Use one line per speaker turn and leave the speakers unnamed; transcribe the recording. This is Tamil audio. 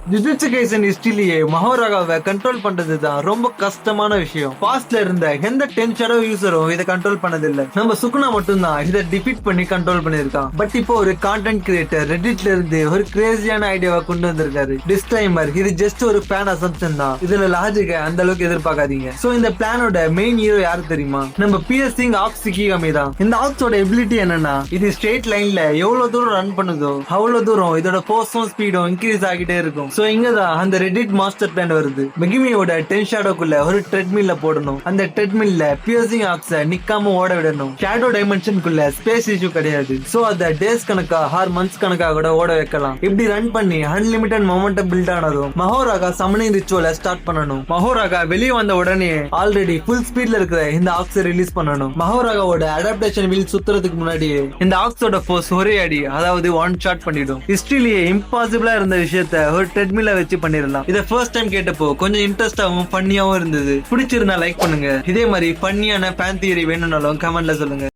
ஜுஜுட்சு கைசன் ஹிஸ்டரியிலேயே மஹோராகாவை கண்ட்ரோல் பண்றதுதான் ரொம்ப கஷ்டமான விஷயம். பாஸ்ட்ல இருந்த எந்த 10 ஷேடோ யூசரும் இதை கண்ட்ரோல் பண்ணதில்லை. நம்ம சுகுனா மட்டும்தான் இதை டிஃபீட் பண்ணி கண்ட்ரோல் பண்ணிருக்கான். பட் இப்போ ஒரு கான்டென்ட் கிரியேட்டர் ரெடிட்ல இருந்து ஒரு கிரேசியான ஐடியாவை கொண்டு வந்திருக்காரு. டிஸ்க்ளைமர், இது ஜஸ்ட் ஒரு பிளான் அசம்ப்ஷன் தான். இதுல லாஜிக்க அந்த அளவுக்கு எதிர்பார்க்காதீங்க. சோ இந்த பிளானோட மெயின் ஹீரோ யாரு தெரியுமா? நம்ம பிஎஸ்சிங் ஆக்ஸ் சிகிகாமி தான். இந்த ஆக்ஸோட எபிலிட்டி என்னன்னா, இது ஸ்ட்ரெயிட் லைன்ல எவ்வளவு தூரம் ரன் பண்ணுதோ அவ்வளவு தூரம் இதோட போர்ஸும் ஸ்பீடும் இன்க்ரீஸ் ஆகிட்டே இருக்கும். சோ இங்கதான் அந்த ரெடிட் மாஸ்டர் பிளான் வருது. மெகிமியோட 10 ஷேடோக்குள்ள ஒரு ட்ரெட்மில்ல போடணும். அந்த ட்ரெட்மில்ல பியர்சிங் ஆக்ஸ நிக்காம ஓட விடணும். ஷேடோ டைமென்ஷனுக்குள்ள ஸ்பேஸ் இஷ்யூ கிடையாது. சோ அத டேஸ் கணக்கா ஆர் மந்த்ஸ் கணக்கா கூட ஓட வைக்கலாம். இப்படி ரன் பண்ணி அன்லிமிட்டட் மொமெண்டம் பில்ட் ஆனதும் மஹோராகா சம்மனிங் ரிச்சுவலை ஸ்டார்ட் பண்ணணும். மஹோராகா வெளியே வந்த உடனே ஆல்ரெடி ஃபுல் ஸ்பீட்ல இருக்கிற இந்த ஆக்ஸை ரிலீஸ் பண்ணணும். மஹோராகாவோட அடாப்டேஷன் வீல் சுத்துறதுக்கு முன்னாடியே இந்த ஆக்ஸோட ஃபோர்ஸ் ஒரே அடி, அதாவது ஒன் ஷாட் பண்ணிடும். ஹிஸ்டரியிலேயே இம்பாசிபிளா இருந்த விஷயத்த ஒரு ட்ரெட்மில்ல வச்சு பண்ணிடலாம். இதை ஃபர்ஸ்ட் டைம் கேட்டப்போ கொஞ்சம் இன்ட்ரெஸ்டாவும் ஃபன்னியாவும் இருந்தது. பிடிச்சிருந்தா லைக் பண்ணுங்க. இதே மாதிரி ஃபன்னியான ஃபேன் தியரி வேணும்னாலும் கமெண்ட்ல சொல்லுங்க.